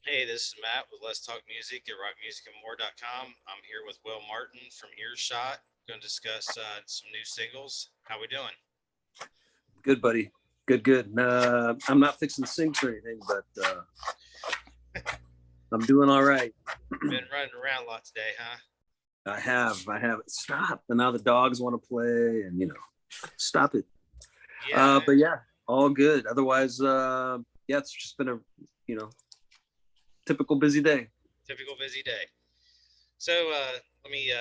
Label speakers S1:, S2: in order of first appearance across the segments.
S1: Hey, this is Matt with Let's Talk Music at rockmusicandmore.com. I'm here with Will Martin from Earshot. Going to discuss some new singles. How we doing?
S2: Good, buddy. Good, good. I'm not fixing to sing or anything, but I'm doing all right.
S1: Been running around a lot today, huh?
S2: I have. Stop. And now the dogs want to play, and stop it.
S1: Yeah,
S2: But yeah, all good. Otherwise, yeah, it's just been a you know typical busy day.
S1: typical busy day. So let me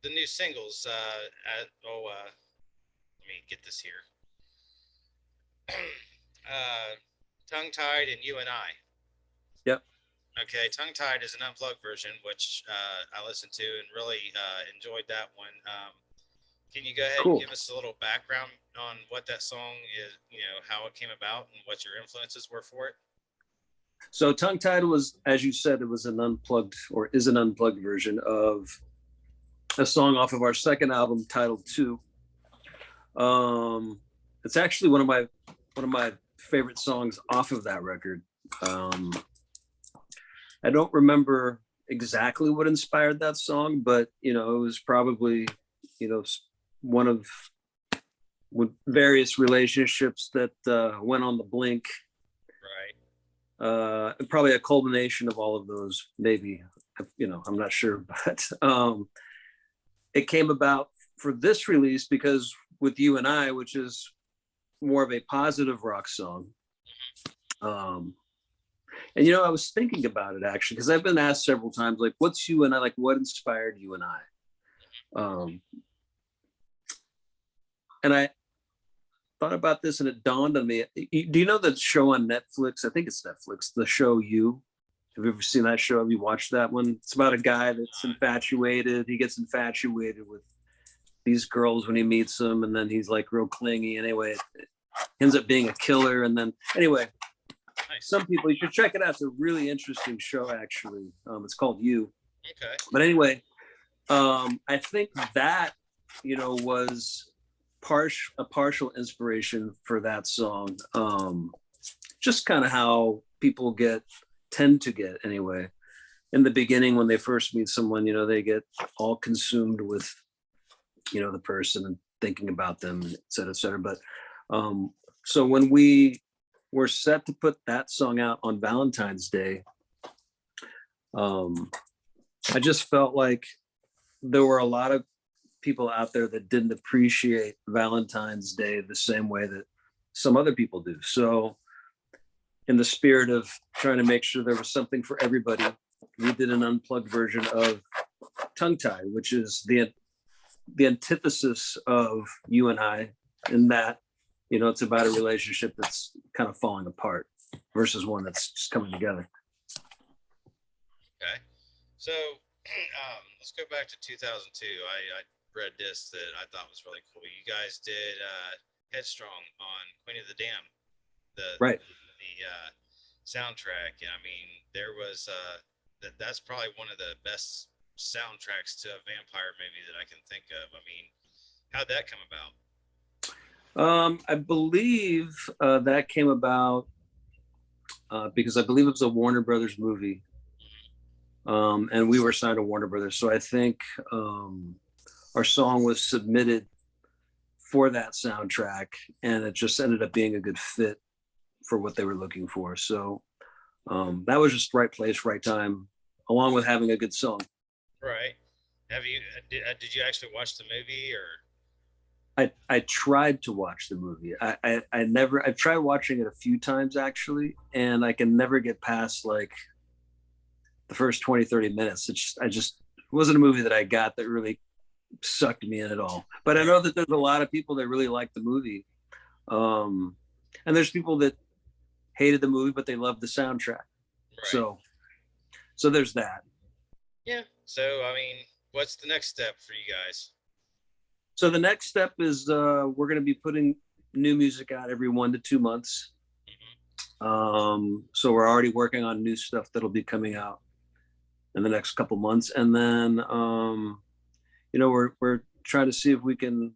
S1: the new singles. Let me get this here. Tongue Tied and You and I.
S2: Yep.
S1: Okay, Tongue Tied is an unplugged version, which I listened to and really enjoyed that one. Can you go ahead and
S2: Cool.
S1: give us a little background on what that song is, how it came about and what your influences were for it?
S2: So tongue tied was, as you said, it was an unplugged or is an unplugged version of a song off of our second album titled Two. It's actually one of my favorite songs off of that record. Um, I don't remember exactly what inspired that song, but it was probably one of with various relationships that went on the blink.
S1: Right.
S2: Probably a culmination of all of those. Maybe I'm not sure, but it came about for this release because with You and I, which is more of a positive rock song. Um, and I was thinking about it actually because I've been asked several times, like, "What's You and I? Like, what inspired You and I?" Um, and I thought about this, and it dawned on me. Do you know the show on Netflix? I think it's Netflix. The show You. Have you ever seen that show? Have you watched that one? It's about a guy that's infatuated. He gets infatuated with these girls when he meets them, and then he's like real clingy. Anyway, it ends up being a killer. And then anyway,
S1: Nice.
S2: some people, you should check it out. It's a really interesting show, actually. It's called You.
S1: Okay.
S2: But anyway, I think that was a partial inspiration for that song. Just kind of how people tend to get anyway in the beginning when they first meet someone. They get all consumed with the person and thinking about them, et cetera, et cetera. But so when we were set to put that song out on Valentine's Day, um, I just felt like there were a lot of people out there that didn't appreciate Valentine's Day the same way that some other people do. So, in the spirit of trying to make sure there was something for everybody, we did an unplugged version of Tongue Tied, which is the antithesis of You and I, in that it's about a relationship that's kind of falling apart versus one that's just coming together.
S1: Okay. So let's go back to 2002. I read this that I thought was really cool. You guys did Headstrong on Queen of the Dam,
S2: Right.
S1: the soundtrack. And I mean, there was that's probably one of the best soundtracks to a vampire movie that I can think of. I mean, how'd that come about?
S2: I believe that came about because I believe it was a Warner Brothers movie, and we were signed to Warner Brothers. So I think our song was submitted for that soundtrack, and it just ended up being a good fit for what they were looking for. So that was just right place, right time, along with having a good song.
S1: Right. Have you did you actually watch the movie or?
S2: I tried to watch the movie. I never. I've tried watching it a few times actually, and I can never get past like the first 20, 30 minutes. It wasn't a movie that I got that really sucked me in at all. But I know
S1: Right.
S2: that there's a lot of people that really like the movie. Um, and there's people that hated the movie, but they loved the soundtrack.
S1: Right.
S2: So there's that.
S1: Yeah. So I mean, what's the next step for you guys?
S2: So the next step is we're going to be putting new music out every 1 to 2 months.
S1: Hmm.
S2: So we're already working on new stuff that'll be coming out in the next couple months, and then we're trying to see if we can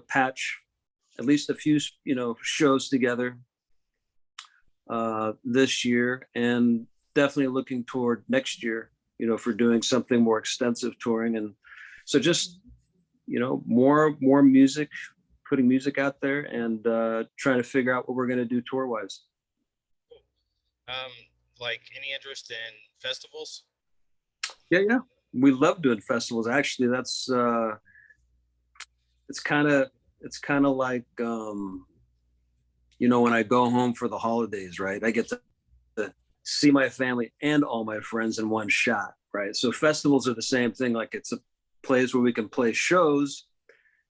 S2: patch at least a few shows together this year, and definitely looking toward next year, for doing something more extensive touring. And so just, more music, putting music out there, and trying to figure out what we're going to do tour wise.
S1: Um, like any interest in festivals?
S2: Yeah. We love doing festivals. Actually, that's it's kind of like when I go home for the holidays, right? I get to see my family and all my friends in one shot, right? So festivals are the same thing. Like, it's a place where we can play shows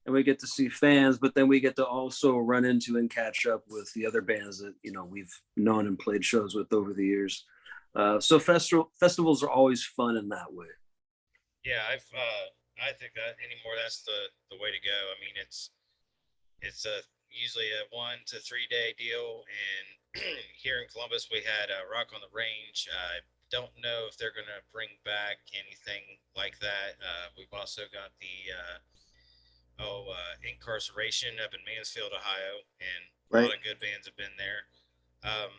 S2: and we get to see fans, but then we get to also run into and catch up with the other bands that we've known and played shows with over the years. So festivals are always fun in that way.
S1: Yeah, I think that anymore that's the way to go. I mean, it's a usually a 1 to 3 day deal, and here in Columbus we had Rock on the Range. I don't know if they're gonna bring back anything like that. We've also got the Incarceration up in Mansfield, Ohio, and a
S2: Right.
S1: lot of good bands have been there. Um,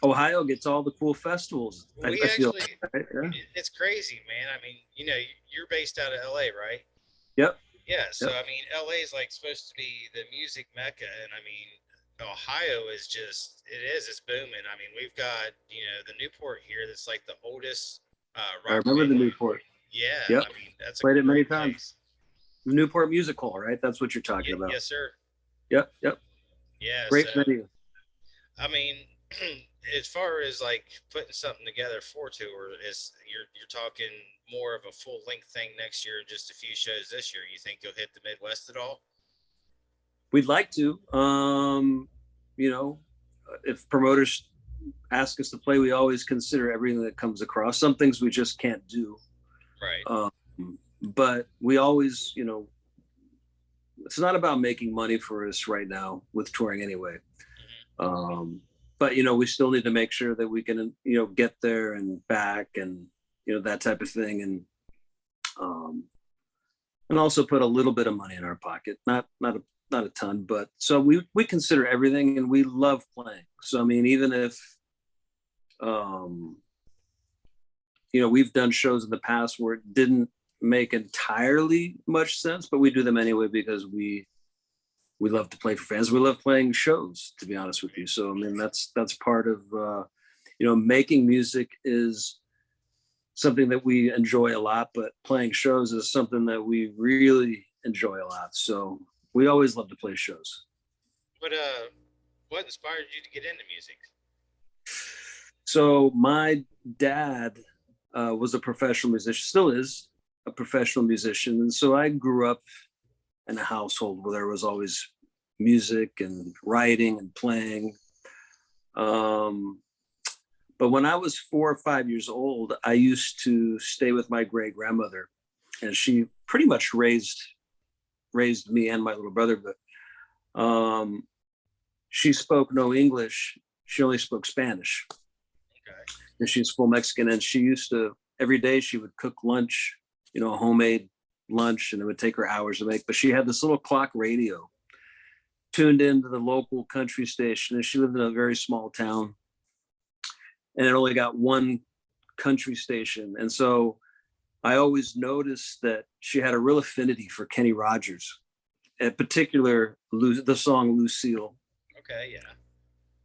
S2: Ohio gets all the cool festivals.
S1: we
S2: I feel
S1: actually,
S2: right? Yeah.
S1: it's crazy, man. I mean, you're based out of LA, right?
S2: Yep.
S1: Yeah, so
S2: Yep.
S1: I mean, LA is like supposed to be the music mecca, and I mean, Ohio is just it's booming. I mean, we've got the Newport here that's like the oldest
S2: I
S1: rock
S2: remember the
S1: venue.
S2: Newport.
S1: Yeah,
S2: Yep.
S1: I mean that's a
S2: Played it many
S1: great
S2: times.
S1: place.
S2: The Newport Music Hall, right? That's what you're talking about.
S1: Yes, sir.
S2: Yep. Yep.
S1: Yeah, so
S2: Great venue.
S1: I mean, as far as like putting something together for tour, is you're talking more of a full length thing next year, just a few shows this year. You think you'll hit the Midwest at all?
S2: We'd like to. You know, if promoters ask us to play, we always consider everything that comes across. Some things we just can't do.
S1: Right.
S2: But we always, it's not about making money for us right now with touring anyway. But we still need to make sure that we can, get there and back, and that type of thing, and also put a little bit of money in our pocket, not a ton, but so we consider everything, and we love playing. So I mean, even if we've done shows in the past where it didn't make entirely much sense, but we do them anyway because we love to play for fans. We love playing shows, to be honest with you. So I mean, that's part of making music is something that we enjoy a lot, but playing shows is something that we really enjoy a lot. So we always love to play shows.
S1: What inspired you to get into music?
S2: So my dad was a professional musician, still is a professional musician, and so I grew up in a household where there was always music and writing and playing. But when I was 4 or 5 years old, I used to stay with my great grandmother, and she pretty much raised me and my little brother. But she spoke no English; she only spoke Spanish.
S1: Okay.
S2: And she's full Mexican, and she used to every day she would cook lunch, a homemade lunch, and it would take her hours to make. But she had this little clock radio tuned into the local country station, and she lived in a very small town, and it only got one country station. And so I always noticed that she had a real affinity for Kenny Rogers, in particular the song Lucille.
S1: Okay, yeah.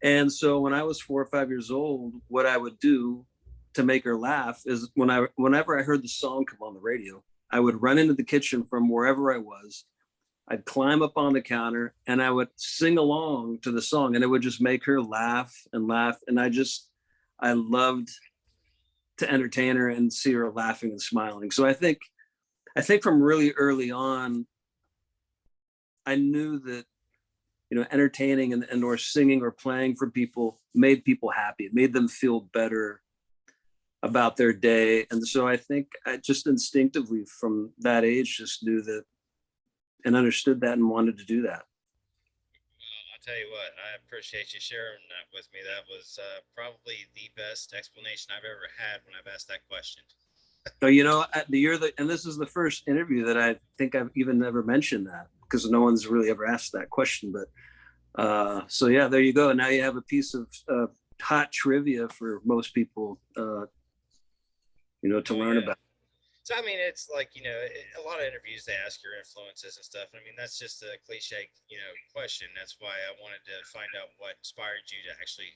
S2: And so when I was 4 or 5 years old, what I would do to make her laugh is whenever I heard the song come on the radio, I would run into the kitchen from wherever I was. I'd climb up on the counter and I would sing along to the song, and it would just make her laugh and laugh. And I loved to entertain her and see her laughing and smiling. So I think from really early on, I knew that entertaining and or singing or playing for people made people happy. It made them feel better about their day. And so I think I just instinctively from that age just knew that and understood that and wanted to do that.
S1: Well, I'll tell you what, I appreciate you sharing that with me. That was probably the best explanation I've ever had when I've asked that question.
S2: So, at the year that, and this is the first interview that I think I've even never mentioned that, because no one's really ever asked that question. But so yeah, there you go. Now you have a piece of hot trivia for most people, to
S1: Oh
S2: learn
S1: yeah.
S2: about.
S1: So I mean, it's like a lot of interviews they ask your influences and stuff. I mean, that's just a cliche, question. That's why I wanted to find out what inspired you to actually,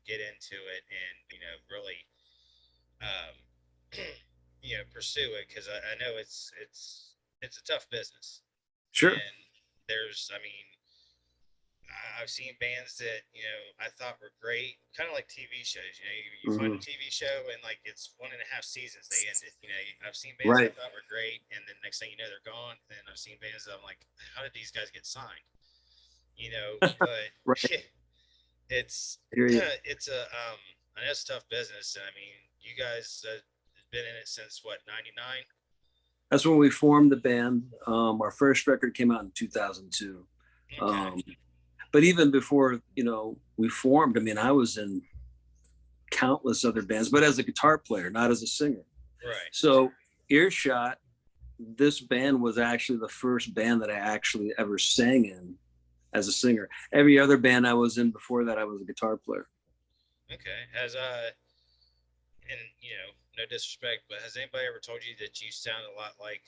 S1: get into it and really, um, pursue it because I know it's a tough business,
S2: Sure.
S1: and I mean, I've seen bands that I thought were great, kind of like TV shows. You find
S2: Hmm.
S1: a TV show and like it's 1.5 seasons they end it. I've seen bands I
S2: Right.
S1: thought were great, and then next thing you know they're gone. And I've seen bands that I'm like, how did these guys get signed? But
S2: Right.
S1: it's
S2: I hear you.
S1: it's I know it's a tough business. And I mean, you guys have been in it since what, '99?
S2: That's when we formed the band. Our first record came out in 2002.
S1: Okay,
S2: Um, but even before, we formed, I mean, I was in countless other bands, but as a guitar player, not as a singer.
S1: right.
S2: So Earshot, this band was actually the first band that I actually ever sang in as a singer. Every other band I was in before that, I was a guitar player.
S1: Okay, has and no disrespect, but has anybody ever told you that you sound a lot like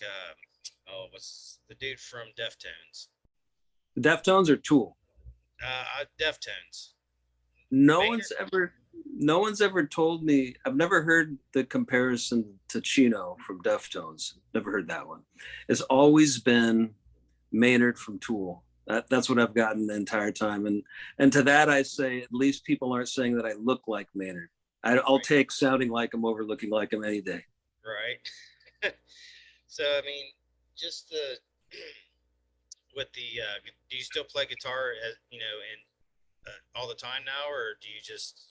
S1: oh, what's the dude from Deftones?
S2: Deftones or Tool?
S1: Deftones.
S2: No
S1: Maynard.
S2: one's ever no one's ever told me. I've never heard the comparison to Chino from Deftones. Never heard that one. It's always been Maynard from Tool. That's what I've gotten the entire time. And to that I say, at least people aren't saying that I look like Maynard. I'll
S1: Right.
S2: take sounding like him over looking like him any day.
S1: Right. So I mean, just the with the do you still play guitar as in all the time now, or do you just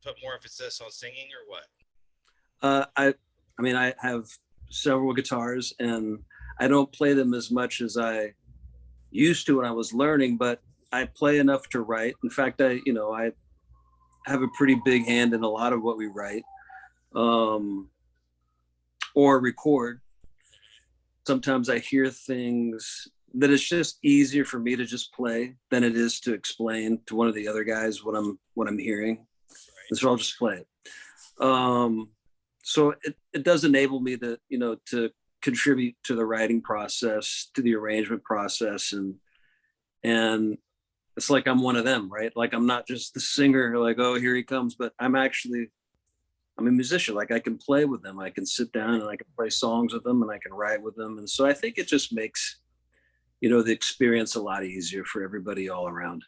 S1: put more emphasis on singing, or what?
S2: I mean, I have several guitars, and I don't play them as much as I used to when I was learning, but I play enough to write. In fact, I have a pretty big hand in a lot of what we write, um, or record. Sometimes I hear things that it's just easier for me to just play than it is to explain to one of the other guys what I'm hearing.
S1: Right.
S2: And so I'll just play it. Um, so it does enable me to contribute to the writing process, to the arrangement process, and it's like I'm one of them, right? Like I'm not just the singer, like, oh, here he comes, but I'm a musician. Like I can play with them, I can sit down
S1: Right.
S2: and I can play songs with them and I can write with them. And so I think it just makes, the experience a lot easier for everybody all around.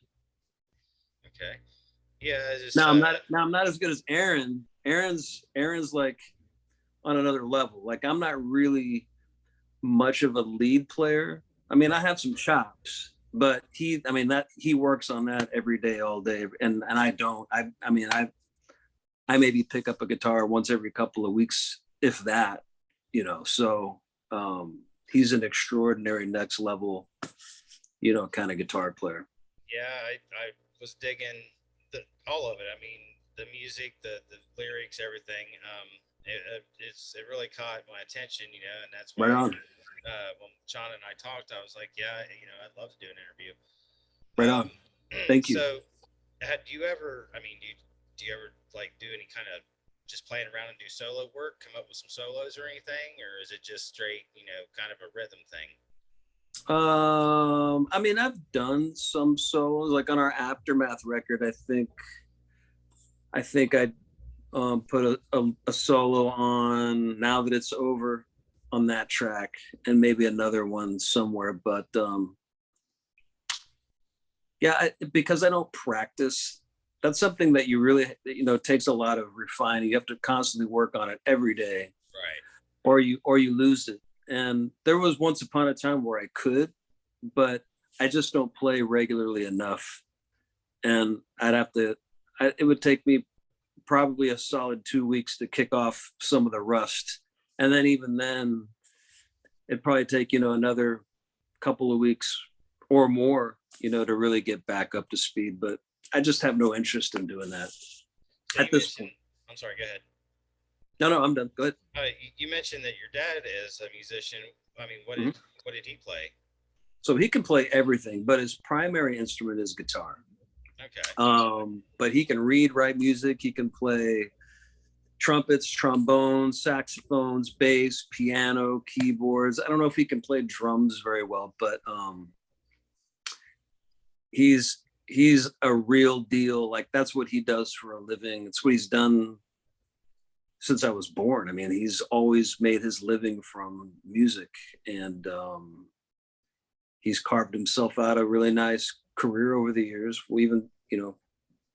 S1: Okay. Yeah. I just
S2: Now I'm not as good as Aaron. Aaron's like on another level. Like I'm not really much of a lead player. I mean, I
S1: right.
S2: have some chops, but I mean, that he works on that every day, all day, and I don't. I mean, I maybe pick up a guitar once every couple of weeks, if that. So he's an extraordinary next level, kind of guitar player.
S1: Yeah. I was digging all of it. I mean, the music, the lyrics, everything. It really caught my attention, and that's
S2: Right
S1: why
S2: on,
S1: when Shauna and I talked, I was like, yeah, I'd love to do an interview.
S2: right on.
S1: Um,
S2: Thank you.
S1: so, do you ever? I mean, do you ever like do any kind of just playing around and do solo work? Come up with some solos or anything, or is it just straight, kind of a rhythm thing?
S2: I mean, I've done some solos, like on our Aftermath record. I think I put a solo on Now That It's Over on that track, and maybe another one somewhere. But yeah, because I don't practice. That's something that you really, takes a lot of refining. You have to constantly work on it every day,
S1: Right.
S2: or you lose it. And there was once upon a time where I could, but I just don't play regularly enough. And it would take me probably a solid 2 weeks to kick off some of the rust. And then even then, it'd probably take, another couple of weeks or more, to really get back up to speed. But I just have no interest in doing that
S1: So
S2: at
S1: you
S2: this
S1: mentioned.
S2: point.
S1: I'm sorry. Go ahead.
S2: No, no, I'm done. Go ahead.
S1: You mentioned that your dad is a musician. I mean, what did
S2: Mhm.
S1: what did he play?
S2: So he can play everything, but his primary instrument is guitar.
S1: Okay.
S2: But he can read, write music. He can play trumpets, trombones, saxophones, bass, piano, keyboards. I don't know if he can play drums very well, but he's a real deal. Like that's what he does for a living. It's what he's done since I was born. I mean, he's always made his living from music, and he's carved himself out a really nice career over the years. We even,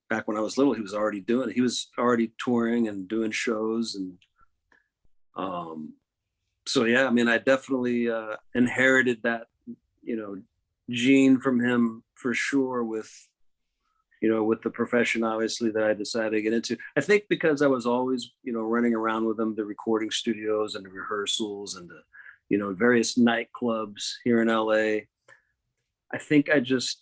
S2: back when I was little, he was already doing it. He was already touring and doing shows, and um, so yeah. I mean, I definitely inherited that, you know, gene from him for sure. With the profession, obviously, that I decided to get into. I think because I was always, running around with him, the recording studios and the rehearsals and the, various nightclubs here in LA. I think I just,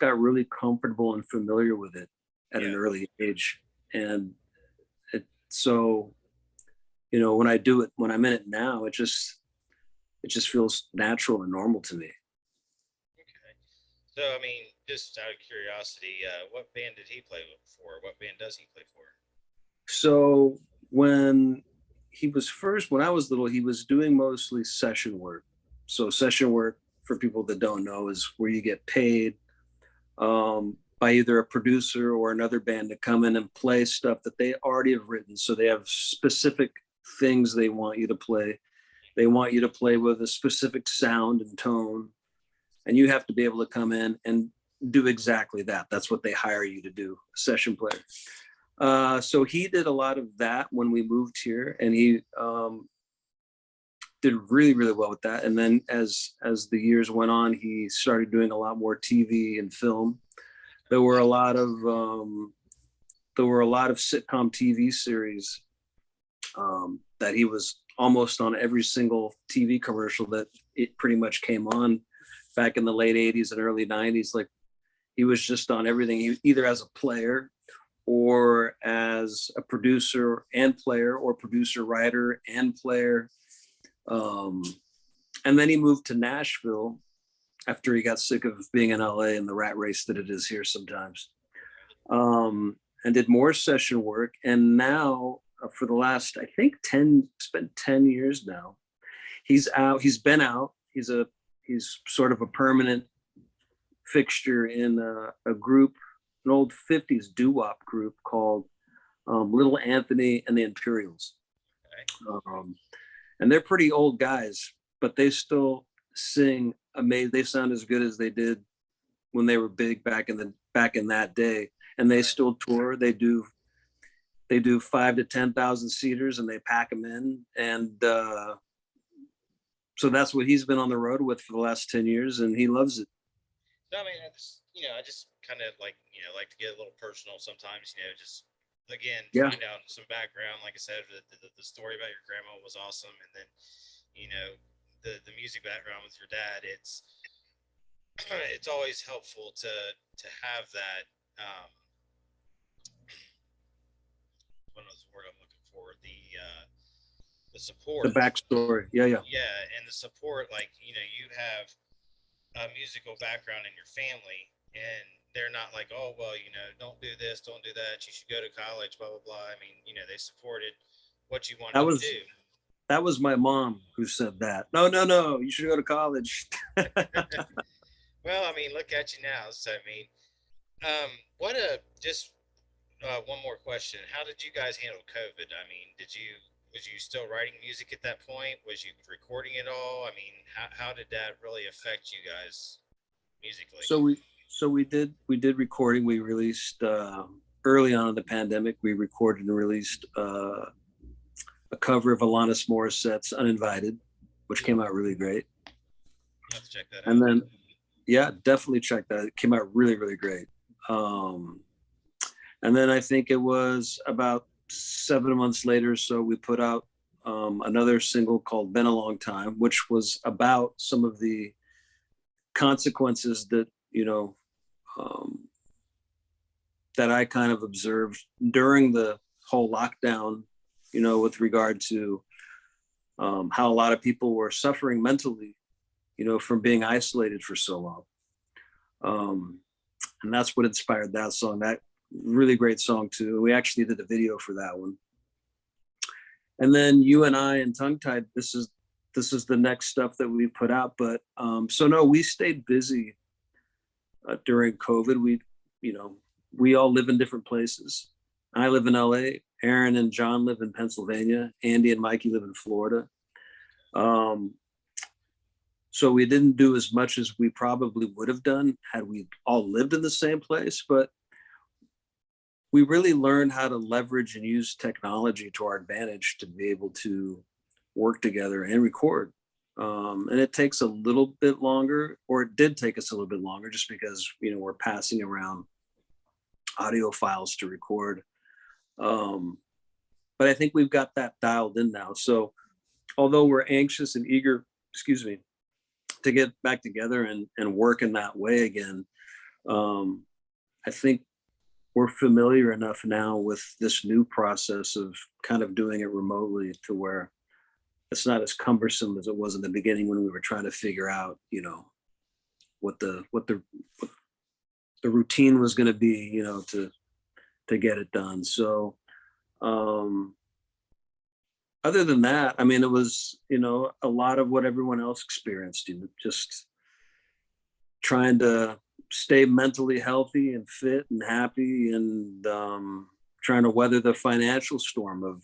S2: got really comfortable and familiar with it at an
S1: Yeah.
S2: early age, and so, when I do it, when I'm in it now, it just feels natural and normal to me.
S1: Okay. So, I mean, just out of curiosity, what band did he play for? What band does he play for?
S2: So when I was little, he was doing mostly session work. So session work, for people that don't know, is where you get paid by either a producer or another band to come in and play stuff that they already have written. So they have specific things they want you to play. They want you to play with a specific sound and tone, and you have to be able to come in and do exactly that. That's what they hire you to do, session player. So he did a lot of that when we moved here, and he did really, really well with that. And then as the years went on, he started doing a lot more TV and film. There were a lot of sitcom TV series that he was almost on every single TV commercial that it pretty much came on back in the late 80s and early 90s. Like he was just on everything, either as a player or as a producer and player, or producer, writer, and player. Um, and then he moved to Nashville after he got sick of being in LA and the rat race that it is here sometimes, and did more session work. And now, for the last, I think, it's been 10 years now, he's out. He's been out. He's sort of a permanent fixture in a group, an old 50s doo-wop group called Little Anthony and the Imperials. Um, and they're pretty old guys, but they still sing amazing. They sound as good as they did when they were big back in that day. And they still tour. They do 5 to 10,000 seaters, and they pack them in. And so that's what he's been on the road with for the last 10 years, and he loves it.
S1: So, I mean, I just kind of like to get a little personal sometimes, just again,
S2: Yeah,
S1: find out some background. Like I said, the story about your grandma was awesome. And then, you know, the music background with your dad, it's always helpful to have that, what was the word I'm looking for? The
S2: the
S1: support.
S2: backstory. Yeah, yeah.
S1: Yeah, and the support, like, you have a musical background in your family, and they're not like, oh, well, don't do this, don't do that, you should go to college, blah blah blah. I mean, they supported what you wanted
S2: That
S1: to
S2: was
S1: do.
S2: that was my mom who said that. No, no, no. You should go to college.
S1: Well, I mean, look at you now. So, I mean, what a just one more question. How did you guys handle COVID? I mean, was you still writing music at that point? Was you recording it all? I mean, how did that really affect you guys musically?
S2: so we so we did recording. We released early on in the pandemic. We recorded and released a cover of Alanis Morissette's "Uninvited," which came out really great.
S1: I'll have to check that
S2: And
S1: out.
S2: then, yeah, definitely check that. It came out really, really great. Um, and then I think it was about 7 months later, so we put out another single called "Been a Long Time," which was about some of the consequences that um, that I kind of observed during the whole lockdown. With regard to how a lot of people were suffering mentally, from being isolated for so long. Um, and that's what inspired that song. That really great song too. We actually did a video for that one. And then You and I and Tongue Tied, this is the next stuff that we put out. But so no, we stayed busy during COVID. We all live in different places. I live in LA. Aaron and John live in Pennsylvania. Andy and Mikey live in Florida. So we didn't do as much as we probably would have done had we all lived in the same place, but we really learned how to leverage and use technology to our advantage to be able to work together and record. And it takes a little bit longer, or it did take us a little bit longer, just because we're passing around audio files to record. But I think we've got that dialed in now. So although we're anxious and eager, to get back together and work in that way again, I think we're familiar enough now with this new process of kind of doing it remotely to where it's not as cumbersome as it was in the beginning when we were trying to figure out, what the routine was going to be, to get it done. So other than that, I mean, it was, a lot of what everyone else experienced, just trying to stay mentally healthy and fit and happy, and trying to weather the financial storm of,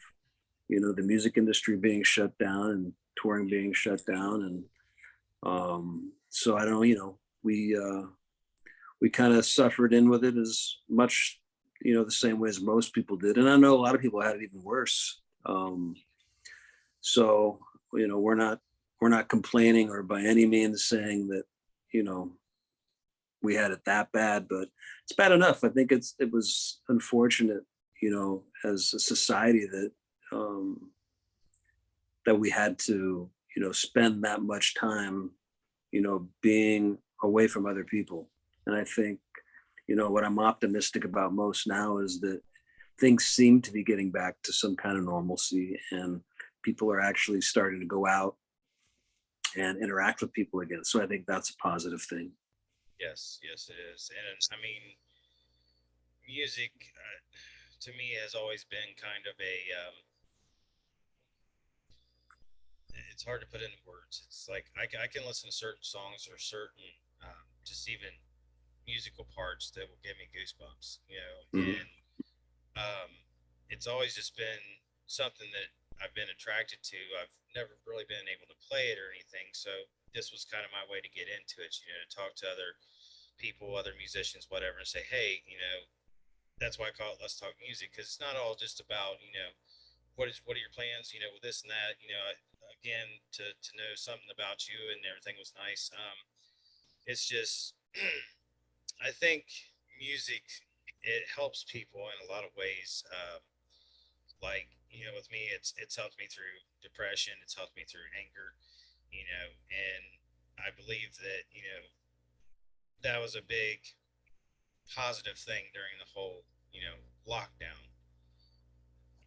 S2: the music industry being shut down and touring being shut down. And so I don't, we kind of suffered in with it as much, the same way as most people did. And I know a lot of people had it even worse. So, we're not complaining or by any means saying that, we had it that bad, but it's bad enough. I think it was unfortunate, as a society that we had to, spend that much time, being away from other people. And I think, what I'm optimistic about most now is that things seem to be getting back to some kind of normalcy, and people are actually starting to go out and interact with people again. So I think that's a positive thing.
S1: Yes, yes, it is. And I mean, music to me has always been kind of a, it's hard to put into words. It's like I can listen to certain songs or certain, just even musical parts that will give me goosebumps,
S2: Mm-hmm.
S1: and um, it's always just been something that I've been attracted to. I've never really been able to play it or anything, so this was kind of my way to get into it. To talk to other people, other musicians, whatever, and say, hey, that's why I call it Let's Talk Music, because it's not all just about what are your plans, with this and that. Again, to know something about you and everything was nice. It's just I think music, it helps people in a lot of ways. Like with me, it's helped me through depression. It's helped me through anger. And I believe that that was a big positive thing during the whole lockdown.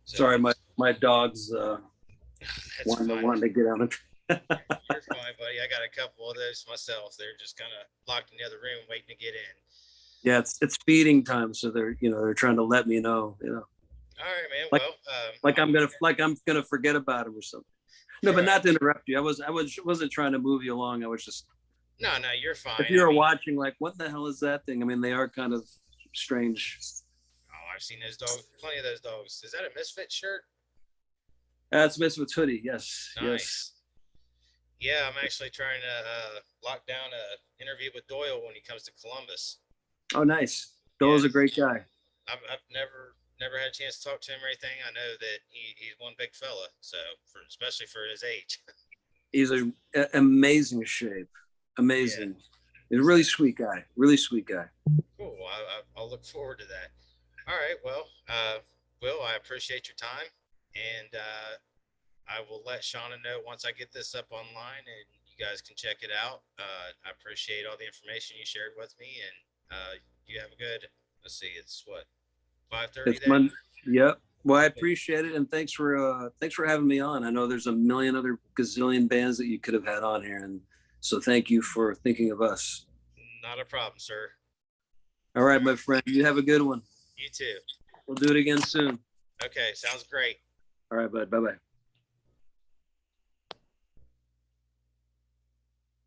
S1: So
S2: Sorry, my dog's
S1: that's
S2: wanting to
S1: fine.
S2: wanting to get on it.
S1: You're fine, buddy. I got a couple of those myself. They're just kind of locked in the other room waiting to get in.
S2: Yeah, it's feeding time, so they're trying to let me know,
S1: All right, man.
S2: like
S1: Well,
S2: I'm gonna forget about him or something. No,
S1: you're
S2: but
S1: all right.
S2: not to interrupt you. I wasn't trying to move you along. I was just,
S1: No, no, you're
S2: if
S1: fine.
S2: you
S1: I
S2: were
S1: mean,
S2: watching, like, what the hell is that thing? I mean, they are kind of strange.
S1: oh, I've seen those dogs, plenty of those dogs. Is that a Misfit shirt?
S2: That's Misfits hoodie. Yes, yes.
S1: Nice. Yeah, I'm actually trying to lock down a interview with Doyle when he comes to Columbus.
S2: Oh, nice.
S1: Yeah,
S2: Dole's a great guy.
S1: I've never had a chance to talk to him or anything. I know that he's one big fella, so especially for his age.
S2: He's amazing shape.
S1: Yeah,
S2: Amazing. He's a really
S1: exactly.
S2: sweet guy. Really sweet guy.
S1: Cool. I'll look forward to that. All right. Well, Will, I appreciate your time, and I will let Shauna know once I get this up online, and you guys can check it out. I appreciate all the information you shared with me, and you have a good. Let's see, it's what 5:30
S2: It's
S1: there.
S2: Monday. Yep. Well, I appreciate it, and thanks for having me on. I know there's a million other gazillion bands that you could have had on here, and so thank you for thinking of us.
S1: Not a problem, sir.
S2: All right, my friend. You have a good one.
S1: You too.
S2: We'll do it again soon.
S1: Okay, sounds great.
S2: All right, bud. Bye bye.